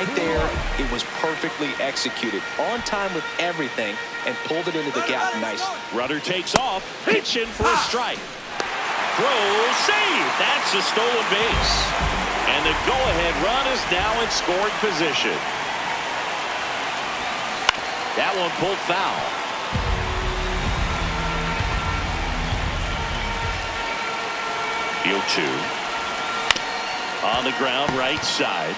Right there, it was perfectly executed. On time with everything, and pulled it into the gap nicely. Runner takes off, pitching for a strike. Throw, save. That's a stolen base. And the go-ahead run is now in scoring position. That one pulled foul. 0-2. On the ground, right side.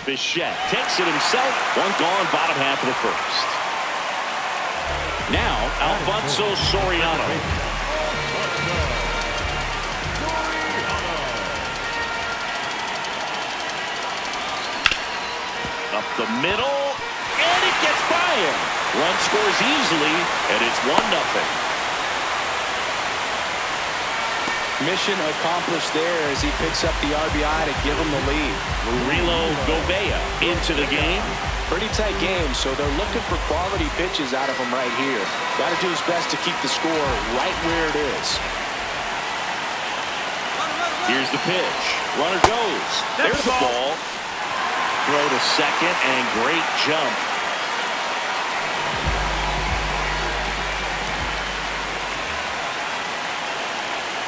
Bichette takes it himself. One gone, bottom half of the first. Now, Alfonso Soriano. Up the middle, and it gets by him. Run scores easily, and it's 1-0. Mission accomplished there as he picks up the RBI to give him the lead. Murilo Gouveia into the game. Pretty tight game, so they're looking for quality pitches out of him right here. Got to do his best to keep the score right where it is. Here's the pitch. Runner goes. There's the ball. Throw to second, and great jump.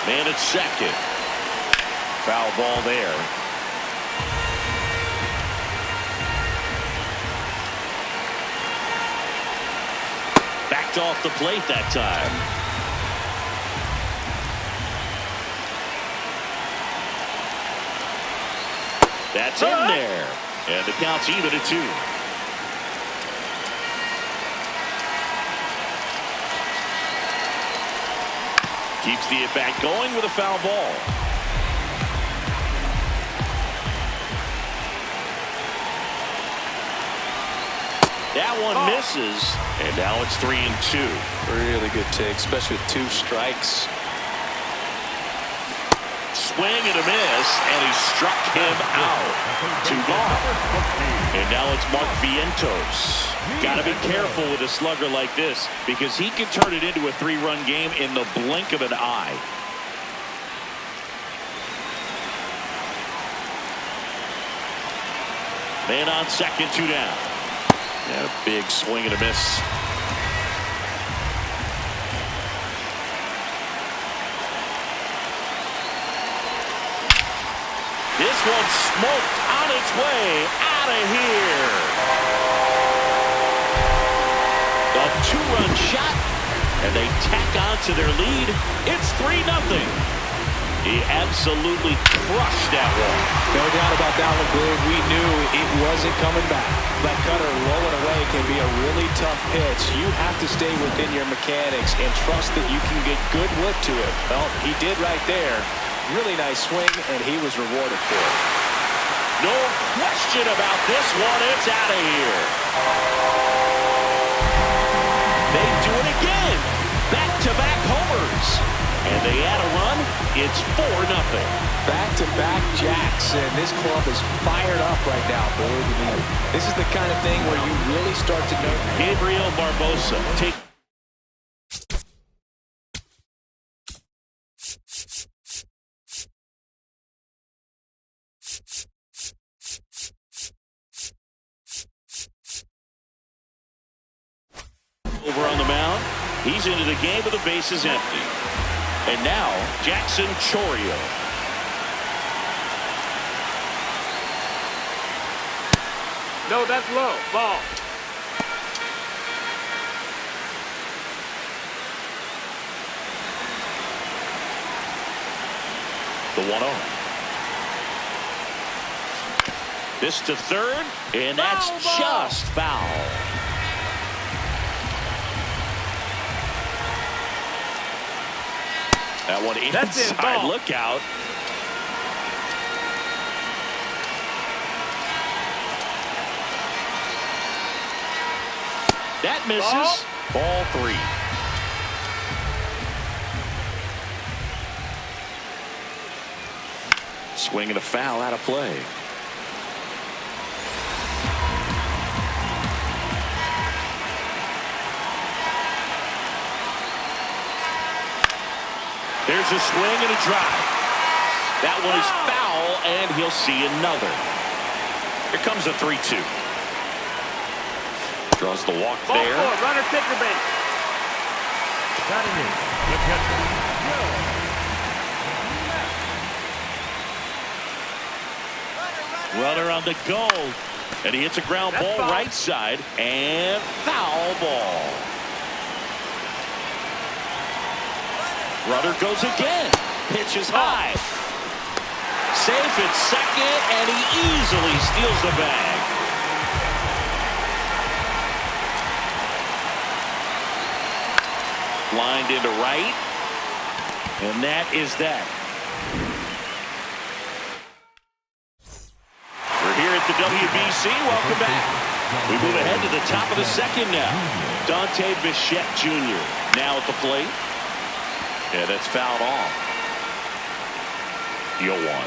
Man at second. Foul ball there. Backed off the plate that time. That's in there. And the count's even at 2. Keeps the at-bat going with a foul ball. That one misses, and now it's 3-2. Really good take, especially with 2 strikes. Swing and a miss, and he struck him out. 2 gone. And now it's Mark Vientos. Got to be careful with a slugger like this because he can turn it into a 3-run game in the blink of an eye. Man on second, 2 down. And a big swing and a miss. This one's smoked on its way out of here. A 2-run shot, and they tack on to their lead. It's 3-0. He absolutely crushed that one. No doubt about that one, Boog. We knew it wasn't coming back. That cutter rolling away can be a really tough pitch. You have to stay within your mechanics and trust that you can get good whip to it. Well, he did right there. Really nice swing, and he was rewarded for it. No question about this one. It's out of here. They do it again. Back-to-back homers. And they add a run. It's 4-0. Back-to-back jacks, and this club is fired up right now, Boog. I mean, this is the kind of thing where you really start to know. Gabriel Barbosa take. Over on the mound. He's into the game with the bases empty. And now, Jackson Chourio. No, that's low. Ball. The 1-0. This to third, and that's just foul. That one inside, look out. That misses. Ball 3. Swing and a foul out of play. There's a swing and a drive. That one is foul, and he'll see another. Here comes a 3-2. Draws the walk Ball there. four, runner kicker base. Batting in the catcher, Runner on the go. And he hits a ground ball foul. right side. And foul ball. Runner goes again. Pitch is high. Safe at second, and he easily steals the bag. Lined into right. And that is that. We're here at the WBC. Welcome back. We move ahead to the top of the second now. Dante Bichette Jr. now at the plate. Yeah, that's fouled off. 0-1.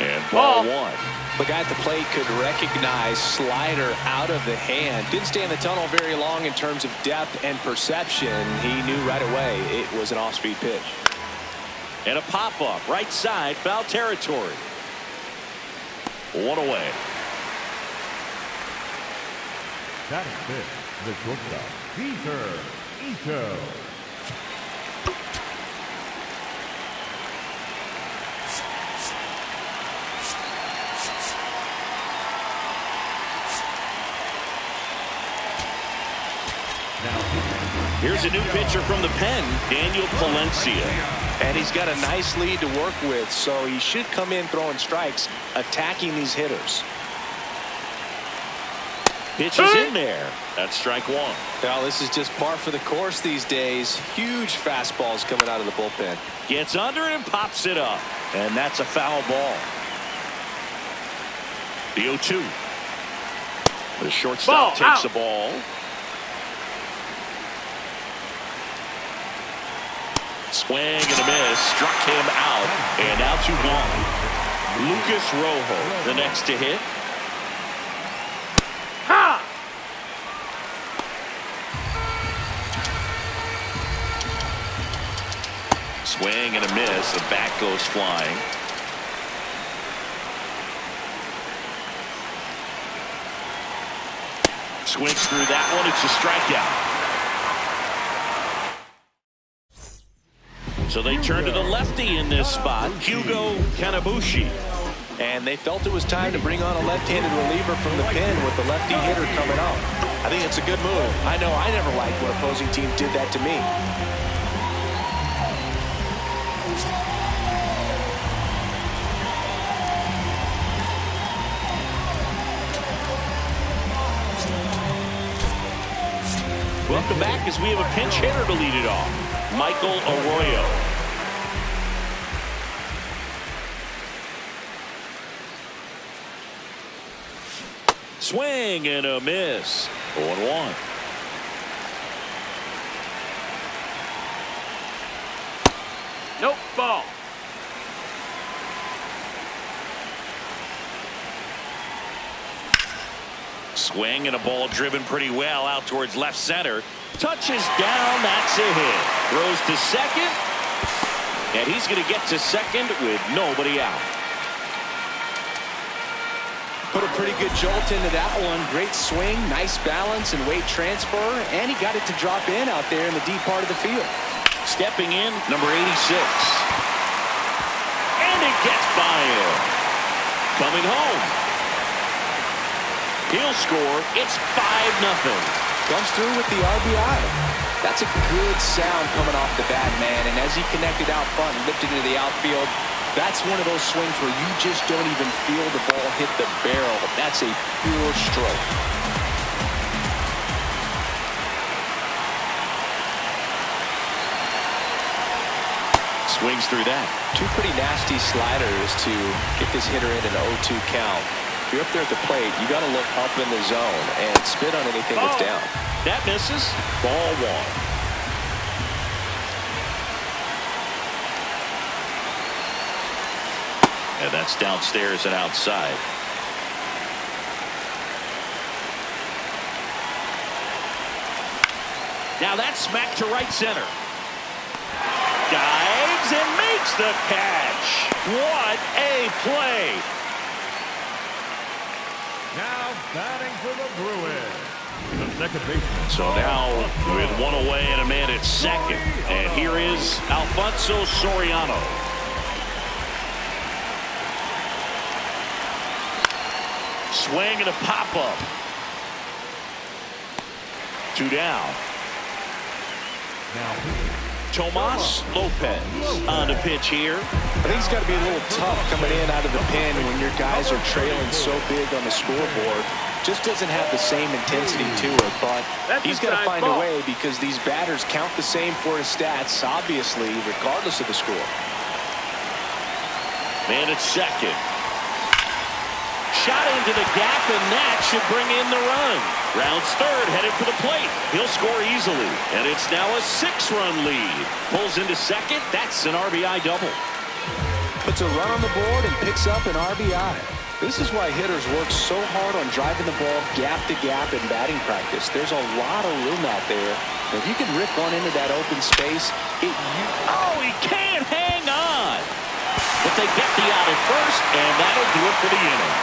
And ball one. The guy at the plate could recognize slider out of the hand. Didn't stay in the tunnel very long in terms of depth and perception. He knew right away it was an off-speed pitch. And a pop-up right side, foul territory. 1 away. batting fifth, the shortstop, Peter Ito. Here's a new pitcher from the pen, Daniel Palencia. And he's got a nice lead to work with, so he should come in throwing strikes, attacking these hitters. Pitch is in there. That's strike one. Well, this is just par for the course these days. Huge fastballs coming out of the bullpen. Gets under it and pops it up. And that's a foul ball. The 0-2. The shortstop takes the ball. Swing and a miss. Struck him out. And now 2 gone. Lucas Rojo, the next to hit. Ha! Swing and a miss. The bat goes flying. Swings through that one. It's a strikeout. So they turn to the lefty in this spot, Hugo Kanabushi. And they felt it was time to bring on a left-handed reliever from the pen with the lefty hitter coming out. I think it's a good move. I know I never liked when opposing teams did that to me. Welcome back as we have a pinch hitter to lead it off. Michael Arroyo. Swing and a miss. 0-1. Nope, ball. Swing and a ball driven pretty well out towards left center. Touches down, that's a hit. Throws to second. And he's going to get to second with nobody out. Put a pretty good jolt into that one. Great swing, nice balance and weight transfer. And he got it to drop in out there in the deep part of the field. Stepping in, number 86. And it gets by him. Coming home. He'll score. It's 5-0. Comes through with the RBI. That's a good sound coming off the bat, man. And as he connected out front and lifted into the outfield, that's one of those swings where you just don't even feel the ball hit the barrel. That's a pure stroke. Swings through that. 2 pretty nasty sliders to get this hitter in an 0-2 count. If you're up there at the plate, you got to look up in the zone and spit on anything that's down. That misses. Ball 1. And that's downstairs and outside. Now that's smacked to right center. Dives and makes the catch. What a play. Now batting for the Bruins, the second baseman. So now with one away and a man at second. And here is Alfonso Soriano. Swing and a pop-up. 2 down. Now, Tomas Lopez on the pitch here. I think it's got to be a little tough coming in out of the pen when your guys are trailing so big on the scoreboard. Just doesn't have the same intensity to it, but he's got to find a way because these batters count the same for his stats, obviously, regardless of the score. Man at second. Shot into the gap, and that should bring in the run. Rounds third, headed for the plate. He'll score easily, and it's now a 6-run lead. Pulls into second. That's an RBI double. Puts a run on the board and picks up an RBI. This is why hitters work so hard on driving the ball gap to gap in batting practice. There's a lot of room out there. If you can rip one into that open space, oh, he can't hang on. But they get the out at first, and that'll do it for the inning.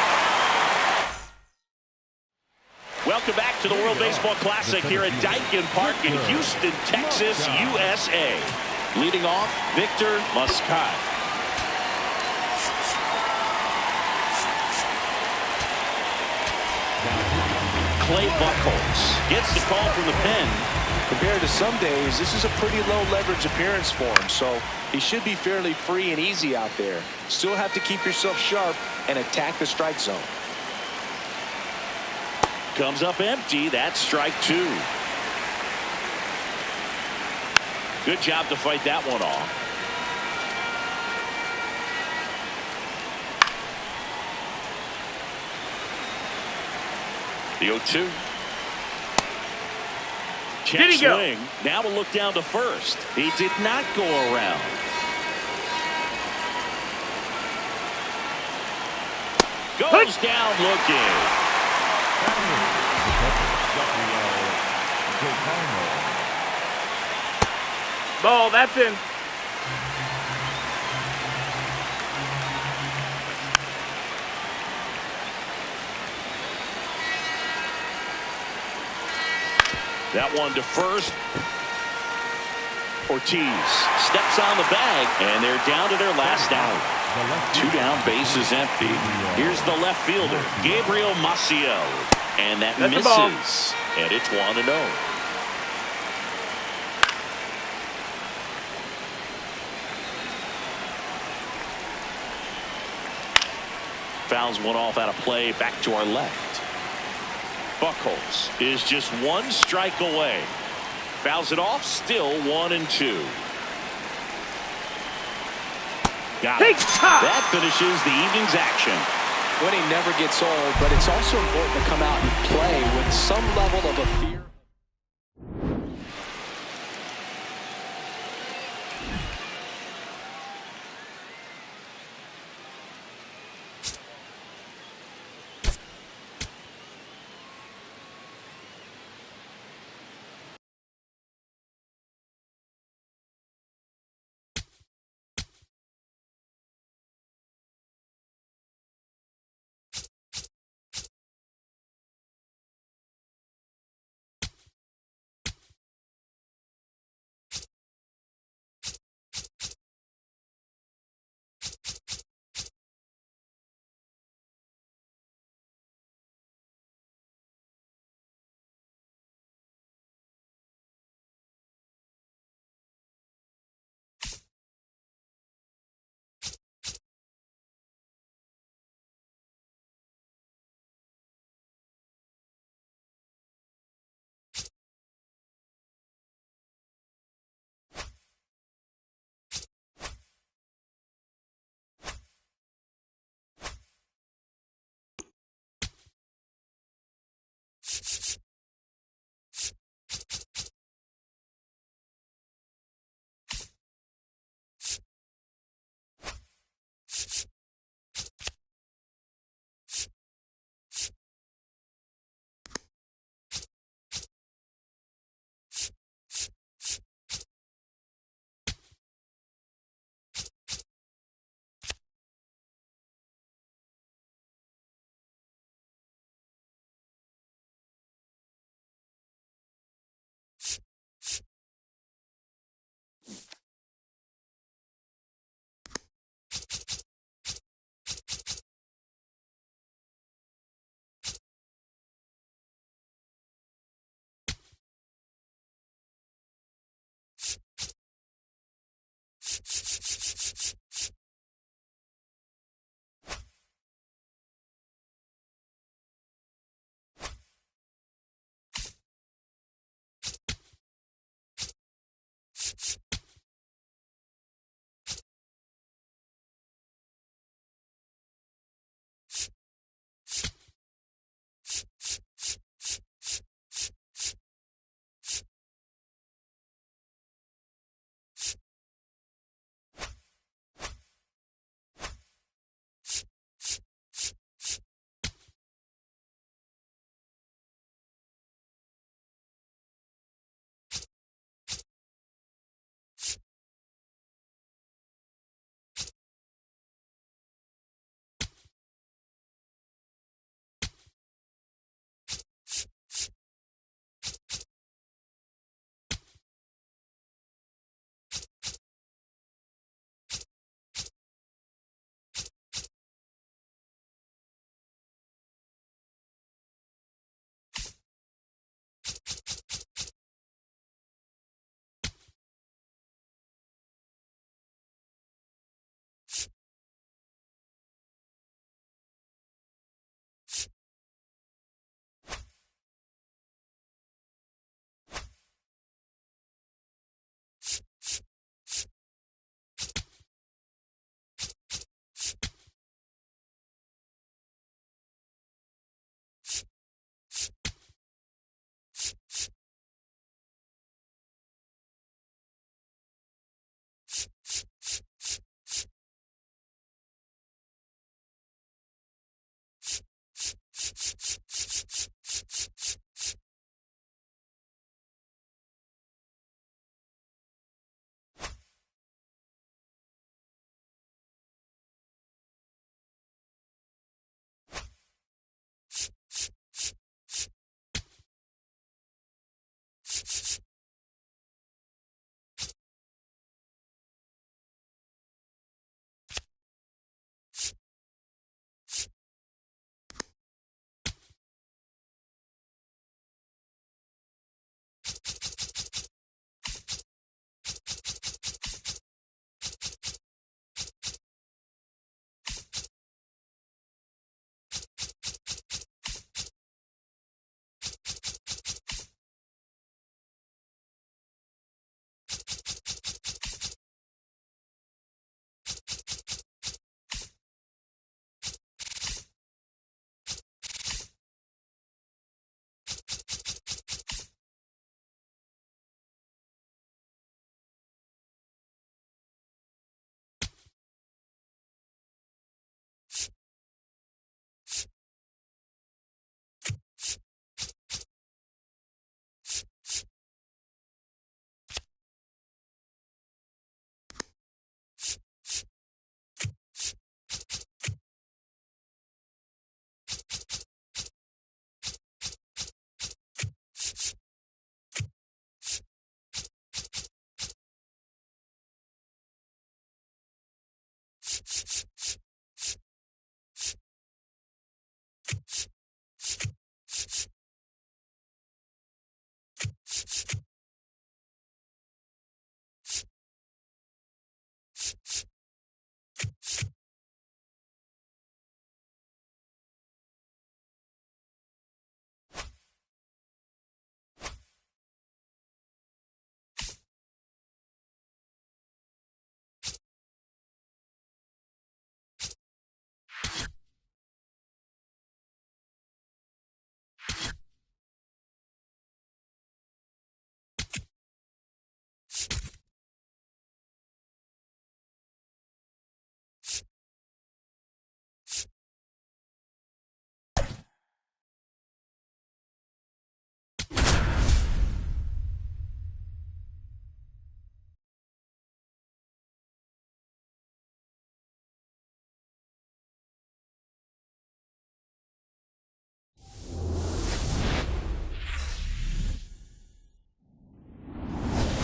Welcome back to the World Baseball Classic here at Daikin Park in Houston, Texas, USA. Leading off, Victor Muscat. Clay Buchholz gets the call from the pen. Compared to some days, this is a pretty low leverage appearance for him, so he should be fairly free and easy out there. Still have to keep yourself sharp and attack the strike zone. Comes up empty. That's strike 2. Good job to fight that one off. The 0-2. Check swing. Now we'll look down to first. He did not go around. Goes down looking. Ball, that's in. That one to first. Ortiz steps on the bag, and they're down to their last out. 2 down, bases empty. Here's the left fielder, Gabriel Maciel. And that misses. And it's 1-0. Fouls one off out of play, back to our left. Buchholz is just 1 strike away. Fouls it off, still 1-2. Got it. That finishes the evening's action. Winning never gets old, but it's also important to come out and play with some level of a fear.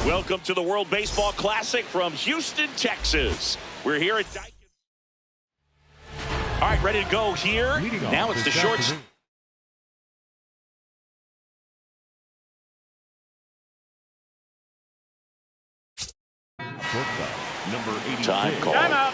Welcome to the World Baseball Classic from Houston, Texas. We're here at Dike. All right, ready to go here. Now it's the shorts. Number 86. Time call. Time out.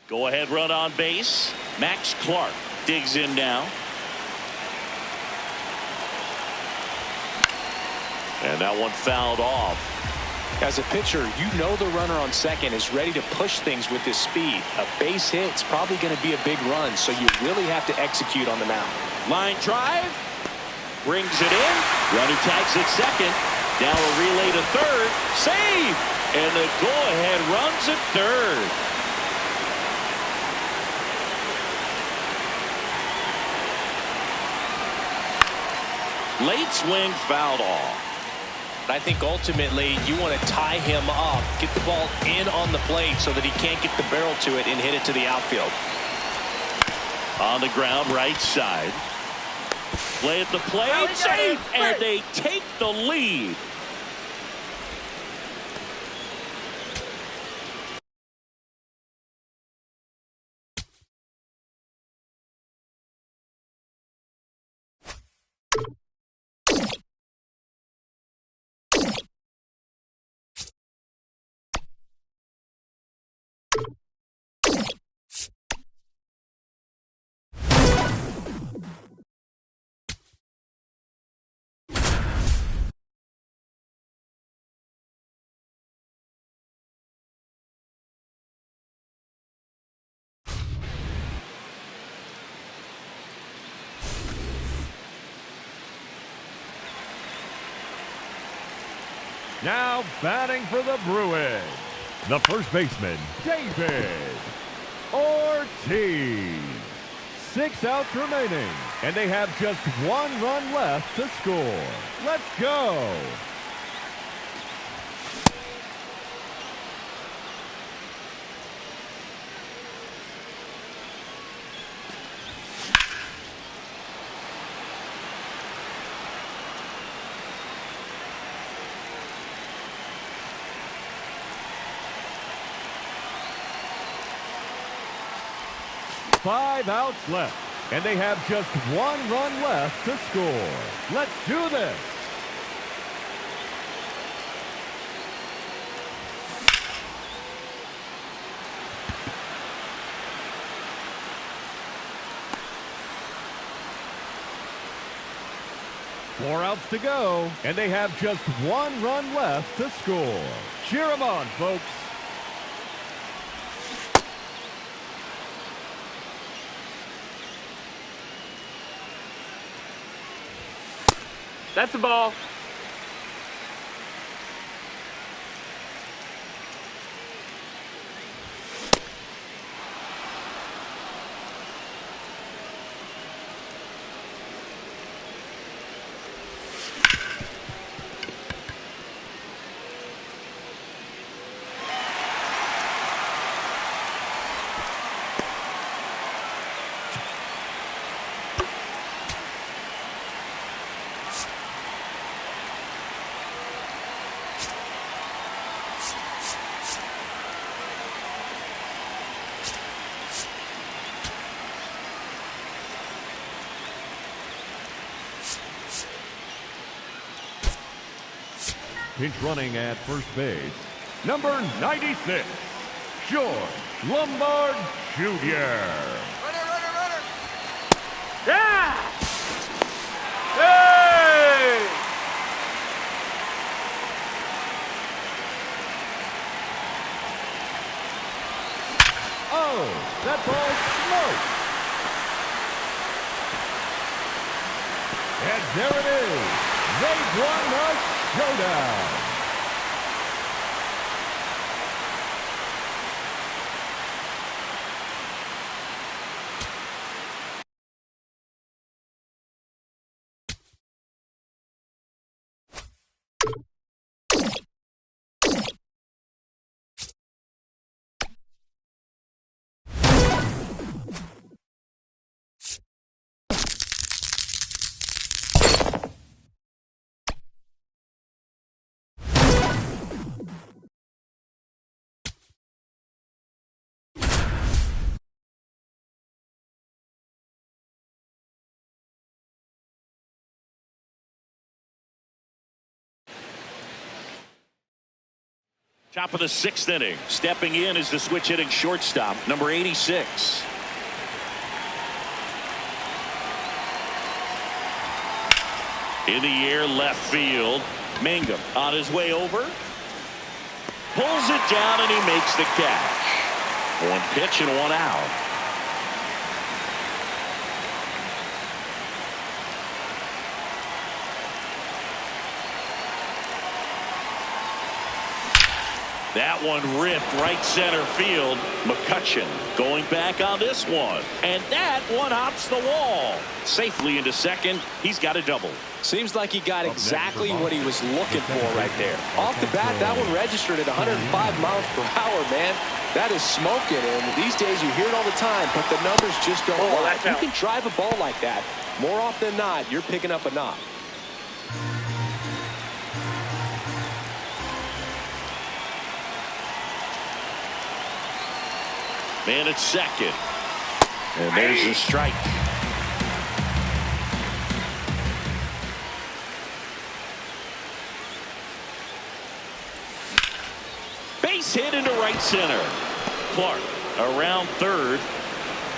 Go ahead run on base. Max Clark digs in now. And that one fouled off. As a pitcher, you know the runner on second is ready to push things with his speed. A base hit's probably going to be a big run, so you really have to execute on the mound. Line drive. Brings it in. Runner tags at second. Now a relay to third. Save! And the go-ahead runs at third. Late swing fouled off. I think ultimately you want to tie him up, get the ball in on the plate so that he can't get the barrel to it and hit it to the outfield. On the ground, right side. Play at the plate, safe, and they take the lead. Now batting for the Bruins, the first baseman, David Ortiz. 6 outs remaining, and they have just 1 run left to score. Let's go. Five outs left, and they have just 1 run left to score. Let's do this. Four outs to go, and they have just 1 run left to score. Cheer them on, folks. That's the ball. Pinch running at first base, number 96, George Lombard Jr. Yeah! Hey! Oh, that ball smoked. And there it is. They've won the showdown. Top of the 6th inning. Stepping in is the switch hitting shortstop, number 86. In the air, left field. Mangum on his way over. Pulls it down and he makes the catch. One pitch and one out. That one ripped right center field. McCutcheon going back on this one. And that one hops the wall. Safely into second. He's got a double. Seems like he got exactly what he was looking for right there. Off the bat, that one registered at 105 miles per hour, man. That is smoking, and these days you hear it all the time, but the numbers just don't lie. You can drive a ball like that. More often than not, you're picking up a knock. Man at second. And there's the strike. Base hit into right center. Clark around third.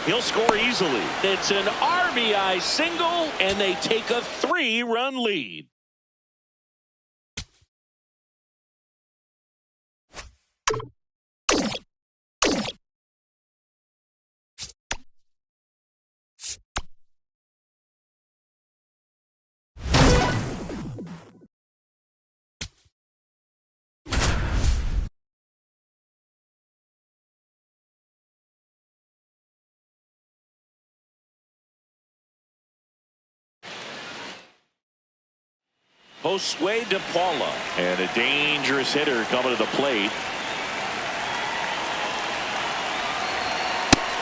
He'll score easily. It's an RBI single, and they take a 3-run lead. Josue De Paula, and a dangerous hitter coming to the plate.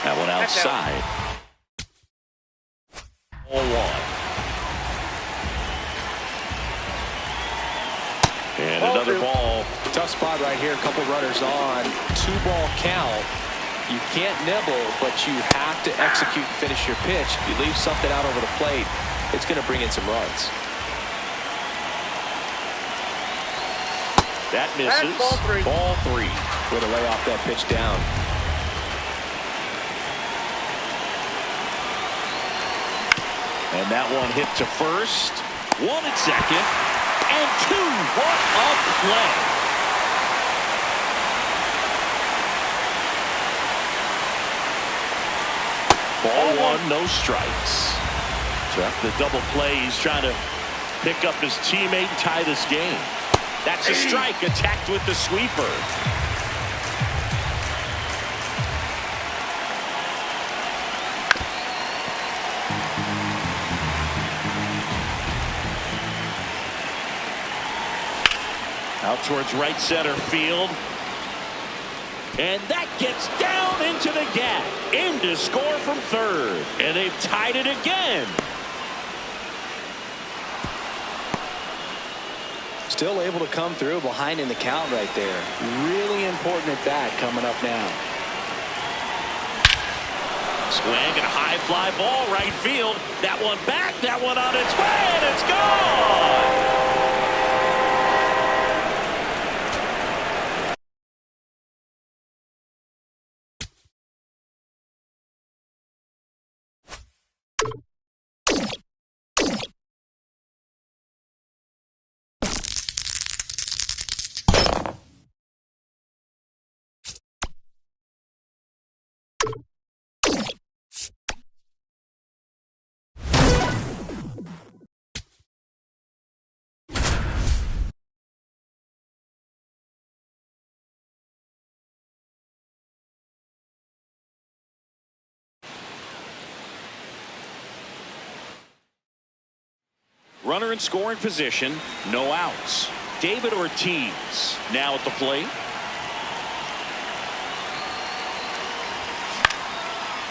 That one outside. 0-1. And another ball. Tough spot right here. A couple runners on. 2-ball count. You can't nibble, but you have to execute and finish your pitch. If you leave something out over the plate, it's going to bring in some runs. That misses. Ball 3. Way to lay off that pitch down. And that one hit to first. 1 at second. And 2. What a play. Ball 1, no strikes. So after the double play, he's trying to pick up his teammate and tie this game. That's a strike, attacked with the sweeper. Out towards right center field. And that gets down into the gap. In to score from third. And they've tied it again. Still able to come through behind in the count right there. Really important at bat coming up now. Swing and a high fly ball right field. That one back, that one on its way, and it's gone. Runner in scoring position, no outs. David Ortiz now at the plate.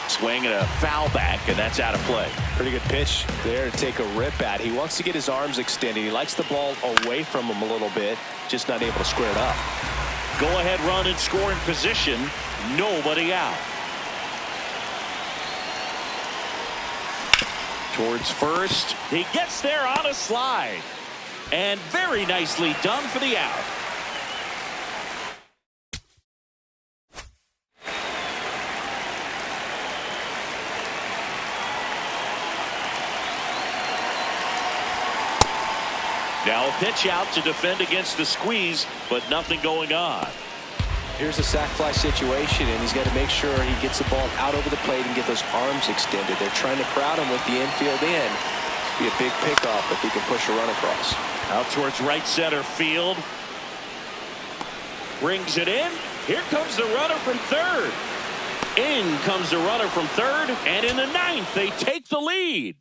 Swing and a foul back, and that's out of play. Pretty good pitch there to take a rip at. He wants to get his arms extended. He likes the ball away from him a little bit, just not able to square it up. Go ahead run in scoring position, nobody out. Towards first, he gets there on a slide, and very nicely done for the out. Now a pitch out to defend against the squeeze, but nothing going on. Here's a sac fly situation, and he's got to make sure he gets the ball out over the plate and get those arms extended. They're trying to crowd him with the infield in. Be a big pickoff if he can push a run across. Out towards right center field. Brings it in. Here comes the runner from third. In comes the runner from third, and in the ninth, they take the lead.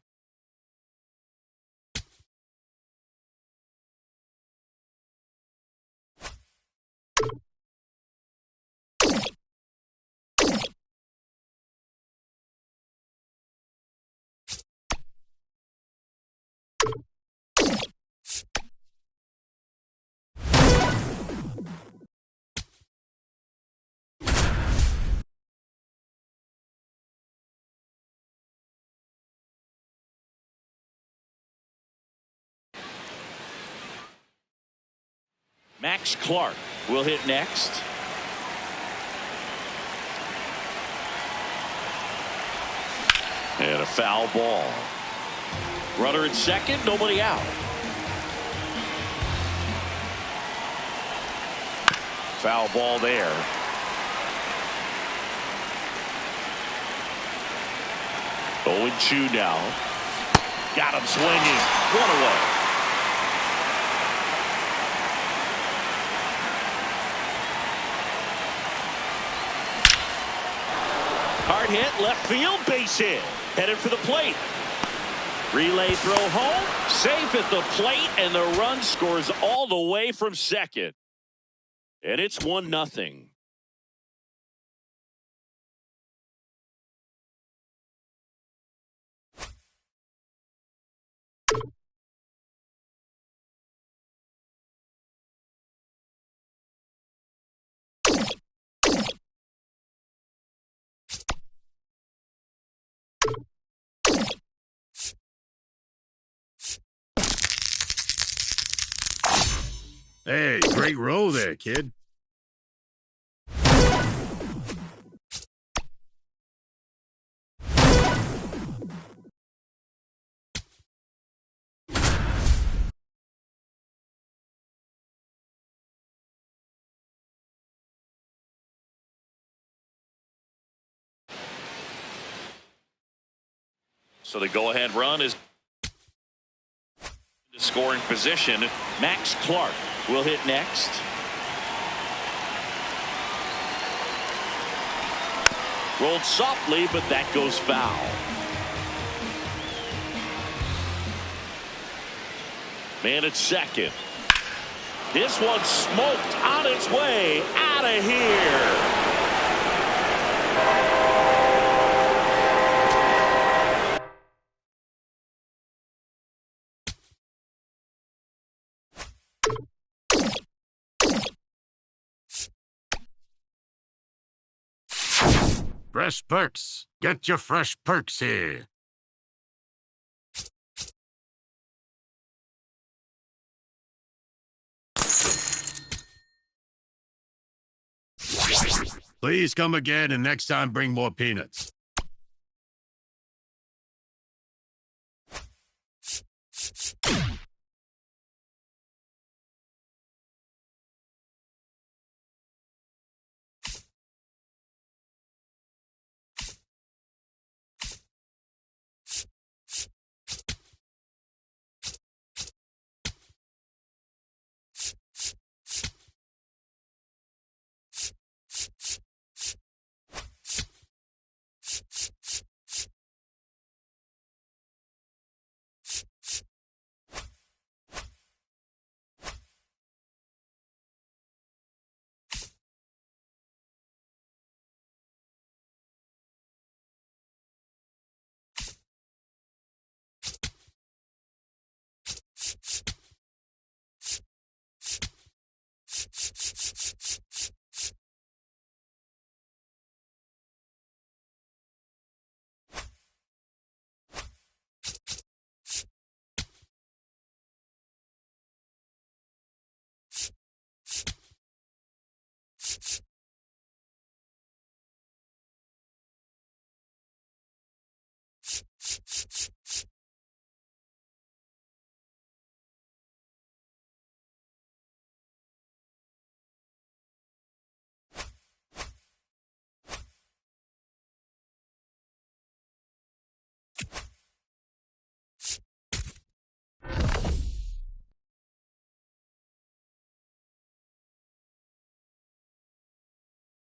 Max Clark will hit next. And a foul ball. Runner at second, nobody out. Foul ball there. Oh, 0-2 now. Got him swinging. One away. Hard hit, left field, base hit. Headed for the plate. Relay throw home, safe at the plate, and the run scores all the way from second. And it's 1-0. Hey, great roll there, kid. So the go-ahead run is the scoring position. Max Clark will hit next. Rolled softly, but that goes foul. Man at second. This one smoked on its way out of here. Fresh perks. Get your fresh perks here. Please come again, and next time bring more peanuts.